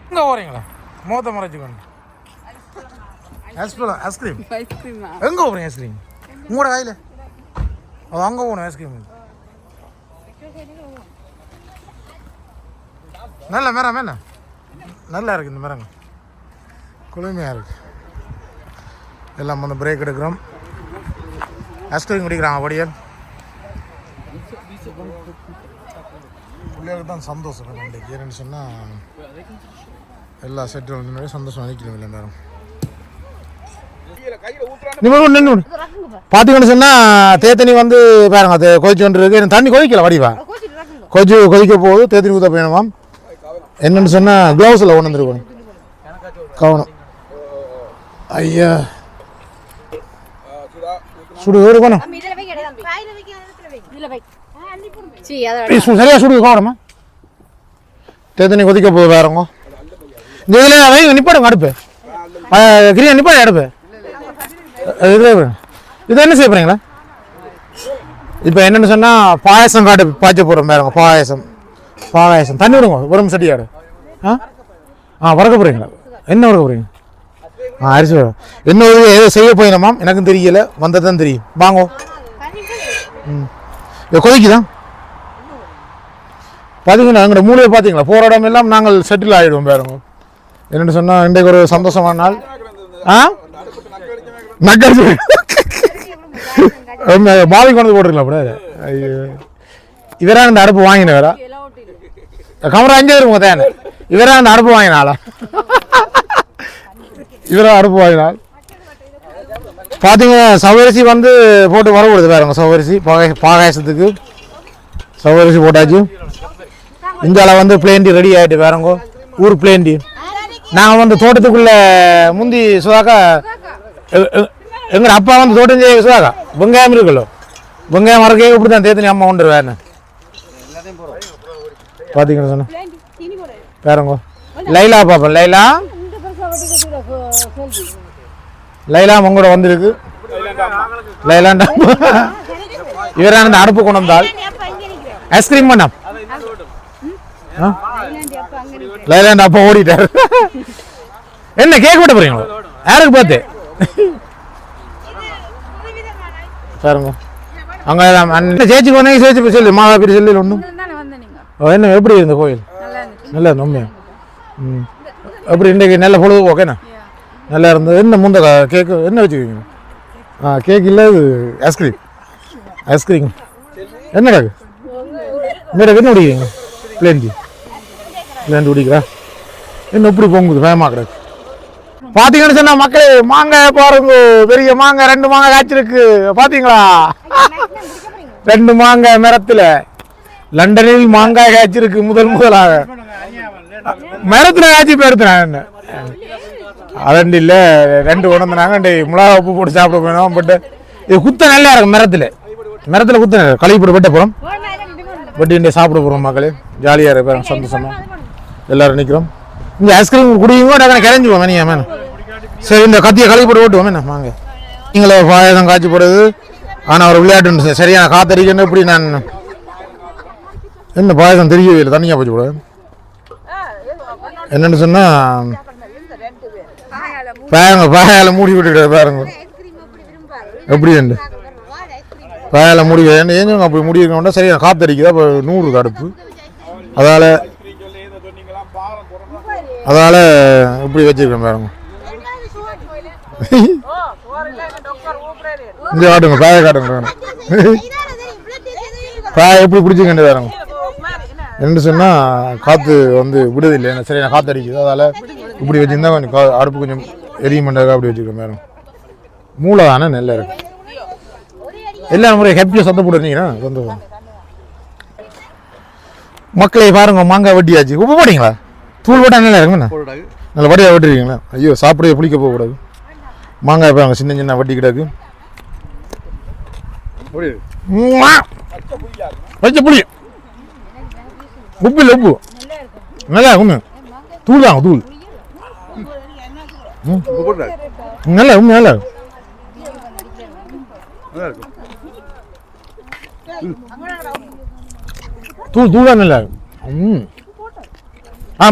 எங்கே போகிறீங்களா? மோத்த மறைச்சிக்கணும். ஐஸ்கிரீம் எங்கே போகிறீங்க? ஐஸ்கிரீம் உங்களோட கையில் அது அங்கே போகணும். ஐஸ்கிரீம் நல்ல மரம் என்ன நல்லா இருக்குது. இந்த மரங்க குளுமையாக இருக்குது. எல்லாம் வந்து பிரேக் எடுக்கிறோம். ஐஸ்கிரீம் குடிக்கிறாங்க. படியல் பிள்ளைகளுக்கு தான் சந்தோஷம் இன்றைக்கு. ஏன்னு சொன்னால் எல்லா செட்டில் சந்தோஷம் நினைக்கணும். இல்லை நேரம் பார்த்தீங்கன்னு சொன்னால் தேத்தனி வந்து பாருங்க அது கொதிச்சு கொண்டு இருக்கு. எனக்கு தண்ணி கொதிக்கல வடிவா கொதிக்க போகுது. தேத்தனி ஊற்ற போயணுமாம். என்னென்னு சொன்னால் க்ளவுஸில் கொண்டு வந்துருக்கணும். கவனம். ஐயா சுடு ஒரு கோணம் சரியா சுடு கவனமா. தேத்தனி கொதிக்க போகுது வேறங்க. இந்த இதில் வைங்க நிப்பாடுங்க அடுப்பு. கிரியா நிப்பாடு அடுப்பு. இது என்ன செய்ய போறீங்களா? இப்போ என்னென்னு சொன்னால் பாயசம் காட்டு பாய்ச்ச போகிறோம். பாருங்க பாயசம் தண்ணி விடுங்க. உரம் சட்டியாடு வறக்க போகிறீங்களா? என்ன வறக்க போகிறீங்க? அரிசி என்ன ஏதோ செய்ய போயினமாம். எனக்கும் தெரியல. வந்தது தான் தெரியும். வாங்கோ. இது கொதிக்குதான் பார்த்தீங்கன்னா எங்களோட மூலையை பார்த்தீங்களா? போகிற இடம் எல்லாம் நாங்கள் செட்டில் ஆகிடுவோம். பாருங்க என்னென்னு சொன்னால் இன்றைக்கு ஒரு சந்தோஷமான நாள். நக்கடிச்சு பாவி கொண்டு போட்டுருக்கலாம். அப்படியே ஐயோ இவரா இந்த அடுப்பு வாங்கினவரா? கமரா அங்கே இருக்கும் தேன். இவரா அந்த அடுப்பு வாங்கினாளா? இவரா அடுப்பு வாங்கினால் பார்த்தீங்கன்னா சவரிசி வந்து போட்டு வரக்கூடாது. பாருங்க சவரிசி பாகாயசத்துக்கு சவரிசி போட்டாச்சு. இந்தியாவில் வந்து பிளேண்டி ரெடி ஆகிட்டு பாருங்க. ஊர் பிளேண்டி நாங்கள் வந்து தோட்டத்துக்குள்ளே முந்தி சுதாக்கா எங்கள் அப்பா வந்து தோட்டம் செய்ய சுதாக்கா வெங்காயம் இருக்குல்ல. வெங்காயம் மறக்கே இப்படி தான் தேத்தனி அம்மா கொண்டு வேறு பார்த்தீங்கன்னு சொன்னேன். பாருங்க லைலா பாப்பேன். லைலா உங்களோட வந்துருக்கு. லைலாண்டா இவரா இந்த அடுப்பு கொண்டு வந்தால் ஐஸ்கிரீம் பண்ணா லைலாண்ட் அப்பா ஓடிட்டார். என்ன கேக் விட்ட போறீங்களோ? யாருக்கு பார்த்து பாருங்க அங்கே சேச்சிக்கு வந்தீங்க. சேச்சி சொல்லு மாதா பேர் சொல்லி ஒன்றும் என்ன எப்படி இருந்த கோயில்? நல்லா நோம்பியா? எப்படி இன்றைக்கு நல்ல பொழுது ஓகேண்ணா நல்லா இருந்தது. என்ன முந்த கேக்கு என்ன வச்சுக்கிங்க? கேக் இல்லை இது ஐஸ்கிரீம் என்ன கேக்கு? இந்த என்ன குடிக்கிறீங்க? பிளேண்டி குடிக்கிறா. என்ன இப்படி பொங்குது வேகமாக கிடக்கு. பார்த்தீங்கன்னு சொன்னால் மக்களே மாங்காய் பாருங்க. பெரிய மாங்காய் 2 மாங்காய் காய்ச்சிருக்கு. பார்த்தீங்களா? 2 மாங்காய் மரத்தில். லண்டனில் மாங்காய் காய்ச்சிருக்கு முதலாக. மரத்தில் காய்ச்சி போயிருந்தேன். என்ன அதண்டு இல்லை 2 உணர்ந்தாங்க. மிளகா உப்பு போட்டு சாப்பிட போயிடும். பட்டு இது குத்த நல்லா இருக்கும். மரத்தில் குத்த கழுவி போட்டு வெட்ட போகிறோம். வெட்டி சாப்பிட போகிறோம். மக்களே ஜாலியாக இருப்பாங்க. சந்தோஷமா எல்லோரும் நிற்கிறோம். இங்கே ஐஸ்கிரீம் குடியுங்க. நாங்கள் கிளஞ்சிவோம். வேணியா மேம் சரி இந்த கத்தியை கழுவி போட்டு ஓட்டுவோம். என்ன வாங்க நீங்களே பாயசம் காய்ச்சி போடுறது. ஆனால் ஒரு விளையாட்டு சரியான காத்தடிக்கணும். எப்படி நான் என்ன பாயசம் தெரியவே இல்லை. தண்ணியாக போச்சு போடுவேன். என்னென்னு சொன்னால் பாயால மூடி விட்டுக்கிட்ட பாருங்க எப்படி உண்டு. பாயால மூடி ஏன் அப்படி மூடி இருக்கணும்னா சரியான காத்தடிக்குது. அப்போ 100 அடுப்பு. அதால் இப்படி வச்சுருக்கேன் பாருங்க. இந்த காட்டுங்க பாயை காட்டுங்க. பாயை எப்படி பிடிச்சிக்கிட்டு பாருங்க. என்ன சொன்னால் காற்று வந்து விடுதில்லை. என்ன சரியான காற்று அடிக்குது. அதால் இப்படி வச்சுருந்தா கொஞ்சம் அடுப்பு கொஞ்சம் எரியுமெண்டாக அப்படி வச்சுருக்கேன் பாருங்க. மூளை தானே நல்லா இருக்கு. எல்லா முறையும் ஹாப்பியாக சத்தம் போட்டுருந்தீங்கன்னா சந்தோஷம். மக்களை பாருங்க மாங்காய் வெட்டியாச்சு. உப்பு போட்டிங்களா? தூள் போட்டால் நல்லா இருக்குங்கண்ணா. நல்லா வடியாக வெட்டிருக்கீங்களா? ஐயோ சாப்பிடவே பிடிக்க போகக்கூடாது. மாங்காய் பாருங்க சின்ன வட்டி கிடக்கு. வச்ச புளி உப்பு இல்லை உப்பு நல்லா இருக்குங்க. தூள் தாங்க தூள் நல்லா உண்மை நல்லா தூள் நல்லா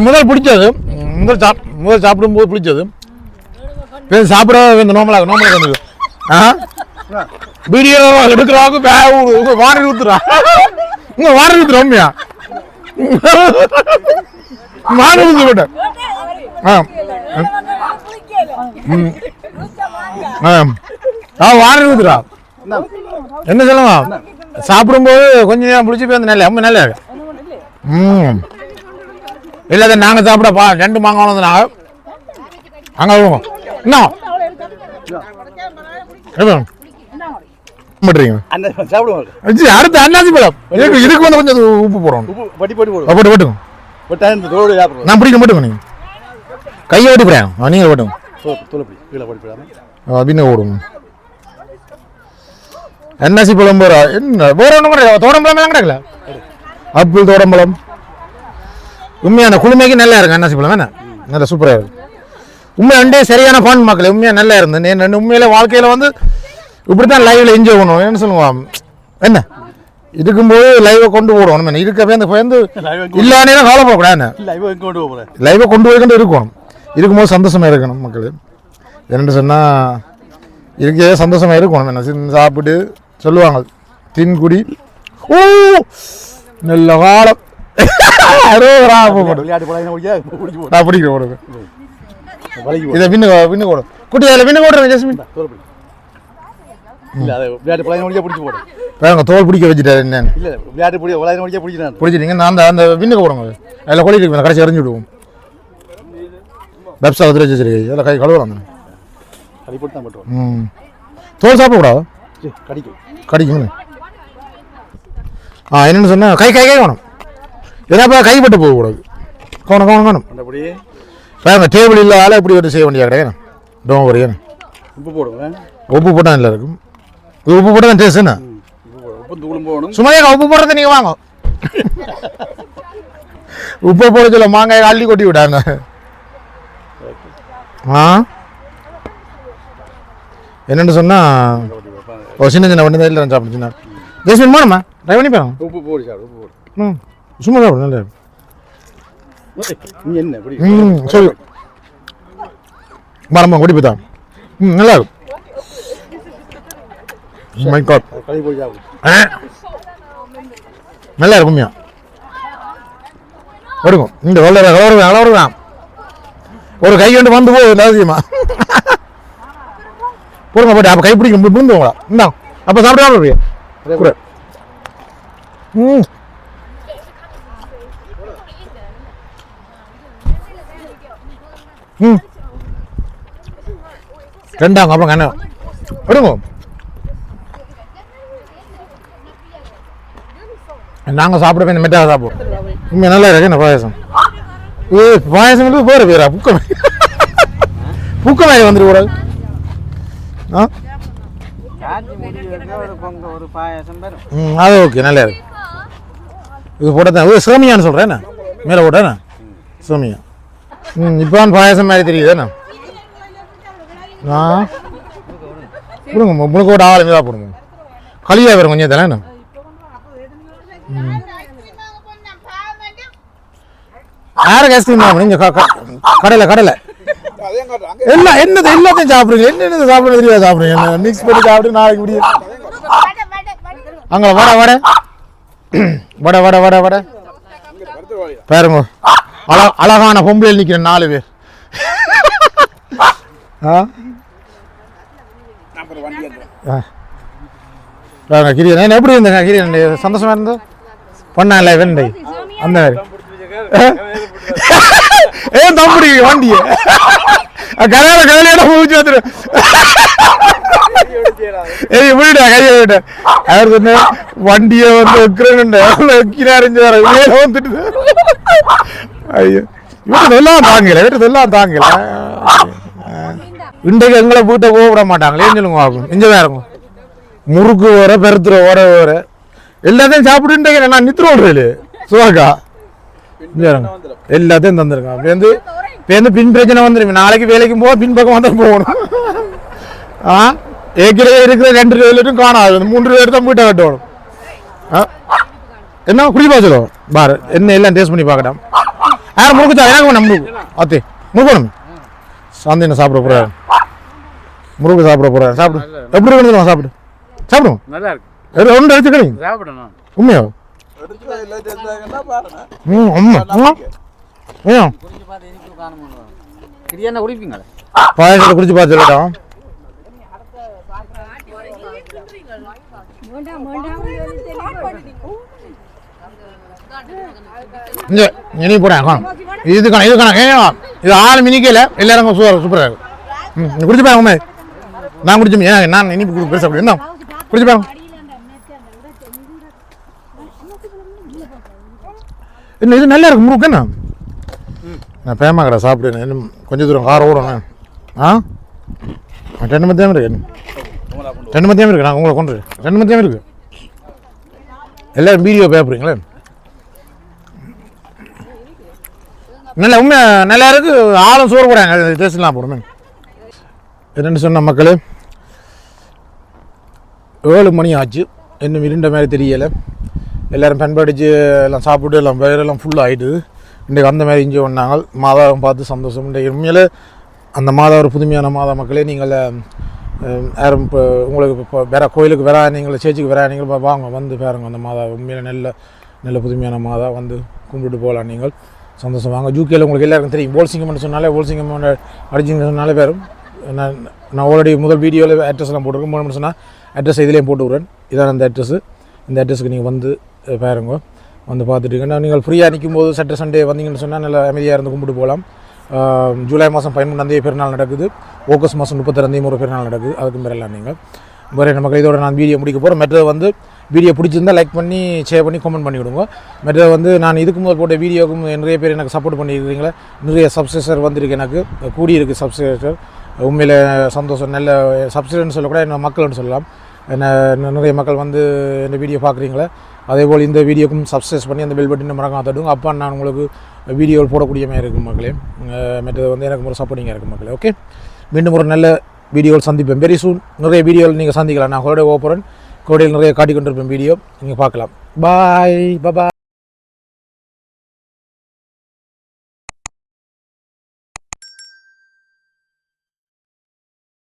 முதல் பிடிச்சது முதல் சாப்பிடும்போது பிடிச்சது சாப்பிட இந்த நோமலாக வந்து வீடியோ எடுக்கிறாங்க வானல் ஊத்துறா உங்க வானல் ஊத்துற உண்மையா வானல் ஊத்து போட்டேன் வானல் ஊத்துறா என்ன சொல்லுவா சாப்பிடும்போது கொஞ்சம் நேரம் பிடிச்சி போய் நல்ல ரொம்ப நல்லா இருக்கு இல்லை நாங்கள் சாப்பிடப்பா 2 மாங்காய் வந்து நாங்கள் அங்கே வருவோம் இன்னும் அடுத்து அன்னாசி பழம் இதுக்கு வந்து கொஞ்சம் உப்பு போடுறோம் நான் பிடிக்க மட்டும் நீங்க கையை ஓட்டி போறேன் நீங்க ஓட்டும் அப்படின்னு ஓடுங்க அன்னாசி பழம் போற என்ன வேற ஒன்றும் தோடம்பழம் எல்லாம் கிடைக்கல ஆப்பிள் தோடம்பழம் உண்மையான குளுமைக்கு நல்லா இருக்கு அன்னாசி பழம் என்ன நல்லா சூப்பராக இருக்கு உண்மை ரெண்டே சரியான பான் மக்கள் உண்மையாக நல்லா இருந்தது உண்மையில வாழ்க்கையில் வந்து இப்படித்தான் லைவ்ல என்ஜாய் பண்ணுவோம் என்ன சொல்லுவான் என்ன இருக்கும்போது லைவை கொண்டு போடுவோம் இருக்கவே அந்த இல்லானே கவலைப்படக்கூடாது லைவை கொண்டு போய்கிட்டு இருக்கணும் இருக்கும்போது சந்தோஷமா இருக்கணும் மக்கள் என்னென்னு சொன்னால் இருக்கவே சந்தோஷமா இருக்கணும் என்ன சாப்பிட்டு சொல்லுவாங்க தின்குடி ஓ நல்ல காலம் இதை பின்னு கூட குட்டி அதில் பின்னு போடுறேன் ஜஸ்மின் தோல் பிடிக்க வச்சுட்டாரு என்னன்னு பிடிச்சிட்டீங்க நான் அந்த விண்ணுக்கு போடுங்க அதில் கொலிட்டு கடைசி எறிஞ்சு விடுவோம் வெப்சா வந்து வச்சிருக்கீங்க அதில் கை கழுவலாம் தோல் சாப்பிடக்கூடாது கடிக்கும் என்னென்னு சொன்னால் கை வேணும் ஏன்னா கைப்பட்டு போகக்கூடாது கவனம் பாருங்க டேபிள் இல்லாத இப்படி வந்து செய்ய வேண்டிய கிடையாது டோன் ஒரு உப்பு போட்டால் நல்லா இருக்கும் உப்பு போட்டால் தான் டேஸ்ட் என்ன சும்மா உப்பு போடுறத நீங்கள் வாங்க உப்பு போட சொல்ல மாங்காய் அள்ளி கொட்டி விடாங்க என்னென்னு சொன்னால் சின்ன சின்ன வண்டி தான் இல்லை சாப்பிடுச்சுன்னா ஜெஸ்மின் போனம்மா ட்ரை பண்ணி பாருங்க உப்பு போடு சும்மா சாப்பிடு நல்லா சொல்லு மரமா குடி போய்தான் நல்லா இருக்கும் நல்லா இருக்கும்யா வருங்க இந்த வளருவேன் ஒரு கை கொண்டு வந்து போகுது அவசியமா போடுங்க போட்டு அப்போ கை பிடிக்கும் விழுந்துங்களா இந்தா அப்போ சாப்பிட ரெண்டாங்க அப்புறம் கண்ண விடுங்க நாங்கள் சாப்பிட இந்த மெட்டாக சாப்பிடுவோம் உண்மை நல்லா இருக்கு என்ன பாயசம் பாயசம் போகிற பேரா புக்கமாரி வந்துட்டு கூடாது அது ஓகே நல்லா இருக்கு இது போட்டதான் சோமியான்னு சொல்கிறேன் என்ன மேலே போட்டேண்ணா சோமியா இப்போ பாயசம் மாதிரி தெரியுதுண்ணா கொடுங்க முழுக்க ஒரு ஆள் மீதாக போடுங்க களியாக வரும் கொஞ்சம் தானே யாருக்கு ஐஸ்கிரீம் வாங்கணும் இங்கே கடையில் எல்லாம் என்னது எல்லாத்தையும் சாப்பிடுங்க என்னென்ன சாப்பிட தெரியாது சாப்பிடுங்க மிக்ஸ் பண்ணி சாப்பிட்டு நாளைக்கு முடியும் அங்கே வட பாருங்க அழகான பொம்பளையில் நிற்கிற 4 பேர் கிரியன் எப்படி இருந்தேங்க கிரியன் சந்தோஷமா இருந்தது பண்ணல வெண்டை அந்த மாதிரி ஏன் தம்பி வண்டிய கதையில முடிச்சு வந்துடு விட கையை விட்ட அவர் சொன்ன வண்டியை வந்து வைக்கிறாருன்னு வந்துட்டு ஐயோ இதெல்லாம் தாங்கல இன்றைக்கு எங்களை வீட்டை போக விட மாட்டாங்களே சொல்லுங்க ஆகும் இங்கே இருக்கும் முறுக்கு வர பெருத்துற வர எல்லாத்தையும் சாப்பிட்டு நான் நித்திர ஓடுறேன் சுவாக்கா எல்லாத்தையும் தந்துருக்கேன் அப்படி வந்து இப்போ பின் பிரச்சனை வந்துடும். நாளைக்கு வேலைக்கும் போக பின்பக்கம் வந்து போகணும். ஏற்கனவே இருக்கிற 2 ரூபாய்க்கும் காணாது, 3 ரூபாய் தான் வீட்டை கட்டணும். என்ன குடிப்பா சொல்லுவோம் பாரு, என்ன எல்லாம் டேஸ்ட் பண்ணி பார்க்கட்டாம். யாரும் முறுக்குச்சா எனக்கு வேணும் முறுக்கு அத்தே முறுக்கணும். சாந்தின சாப்பிட போகிறாரு, முறுக்கு சாப்பிட போகிறாரு. சாப்பிடு எப்படி வேணும் சாப்பிடு சாப்பிடுவோம். நல்லா இருக்கு. ஒன்று எடுத்து கிடைக்கும் சாப்பிடணும். உண்மையா? பாயசத்தை குடிச்சு பார்த்து சொல்லட்டும். இனி போறேன் இது இது 6 மினிக்கல எல்லாரும் சூப்பராக இருக்கும். குடிச்சு பாருங்க. நான் குடிச்சேன், ஏன்னா நான் இனிப்பு பெருசாக குடிச்சேன். குடிச்சு பாருங்க. என்ன இது நல்லா இருக்கு முறுக்கு. என்ன நான் பேமா கடை சாப்பிடுவேன். கொஞ்சம் தூரம் கார் ஓடணும். 2 மத்தியானம் இருக்கு. 2 மத்தியானம் இருக்கு. நான் உங்களை கொண்டு 2 மத்தியானம் இருக்கு. எல்லாரும் வீடியோ பேப்பறீங்களே. நல்லா உண்மை நல்லா இருக்கு. ஆளும் சோறு போடுறாங்க, டேஸ்ட்லாம் போடுமே. என்னென்னு சொன்ன மக்களே, 7 மணி ஆச்சு, இன்னும் இருண்ட மாதிரி தெரியலை. எல்லோரும் பண்படிச்சு எல்லாம் சாப்பிட்டு எல்லாம் வயிறெல்லாம் ஃபுல்லாகிட்டு இன்றைக்கு அந்த மாதிரி இஞ்சி ஒன்றாங்க. மாதாவை பார்த்து சந்தோஷம். இன்றைக்கு உண்மையில் அந்த மாதா ஒரு புதுமையான மாதா மக்களே. நீங்கள் யாரும் இப்போ உங்களுக்கு இப்போ வேறு கோயிலுக்கு வரா, நீங்கள் சேர்ச்சிக்கு வரா, நீங்கள் வாங்க வந்து பாருங்க அந்த மாதா. உண்மையில் நல்ல புதுமையான மாதா, வந்து கும்பிட்டு போகலாம். நீங்கள் சந்தோஷம் வாங்க. ஜூகேயில் உங்களுக்கு எல்லாருக்கும் தெரியும். போல்சிங்கம்னு சொன்னாலே போல்சிங்கம் அடிச்சிங்க சொன்னாலே பேரும். நான் ஆல்ரெடி முதல் வீடியோவில் அட்ரஸ்லாம் போட்டிருக்கேன். போகணும்னு சொன்னால் அட்ரஸ் இதிலேயும் போட்டு விட்றேன். இதான் அந்த அட்ரஸ்ஸு. இந்த அட்ரஸுக்கு நீங்கள் வந்து பாருங்க, வந்து பார்த்துட்டு நீங்கள் ஃப்ரீயாக நிற்கும்போது சாட்டர்டே சண்டே வந்தீங்கன்னு சொன்னால் நல்லா அமைதியாக இருந்து கும்பிட்டு போகலாம். ஜூலை மாதம் 13 பெருநாள் நடக்குது. ஆகஸ்ட் மாதம் 32 ஒரு பெருநாள் நடக்குது. அதுக்கு மேலாம் நீங்கள் வேறு நமக்கு இதோட நான் வீடியோ முடிக்க போகிறேன். மற்றது வந்து வீடியோ பிடிச்சிருந்தால் லைக் பண்ணி ஷேர் பண்ணி கமெண்ட் பண்ணி விடுங்க. மற்றது வந்து நான் இதுக்கு முதல் போட்ட வீடியோக்கும் நிறைய பேர் எனக்கு சப்போர்ட் பண்ணியிருக்கிறீங்களா. நிறைய சப்ஸ்கிரைபர் வந்திருக்கு, எனக்கு கூடியிருக்கு சப்ஸ்கிரைபர். உண்மையில் சந்தோஷம். நல்ல சப்ஸ்கிரைபர்னு சொல்லக்கூட என்ன மக்கள்னு சொல்லலாம். என்ன நிறைய மக்கள் வந்து இந்த வீடியோ பார்க்குறீங்களா. அதேபோல் இந்த வீடியோக்கும் சப்ஸ்கிரைப் பண்ணி அந்த பெல் பட்டனை மறக்காம தட்டுங்க. அப்போ நான் உங்களுக்கு வீடியோ போடக்கூடிய மாதிரி இருக்கும் மக்களே. மற்றது வந்து எனக்கு ஒரு சப்போர்ட்டிங்காக இருக்கும் மக்களே. ஓகே, மீண்டும் ஒரு நல்ல வீடியோவில் சந்திப்பேன். வெரி சூன் நிறைய வீடியோவில் நீங்கள் சந்திக்கலாம். நான் கோடை ஓப்பரன் கோடையில் நிறைய காட்டிக்கொண்டிருப்பேன் வீடியோ, நீங்கள் பார்க்கலாம். பாய்.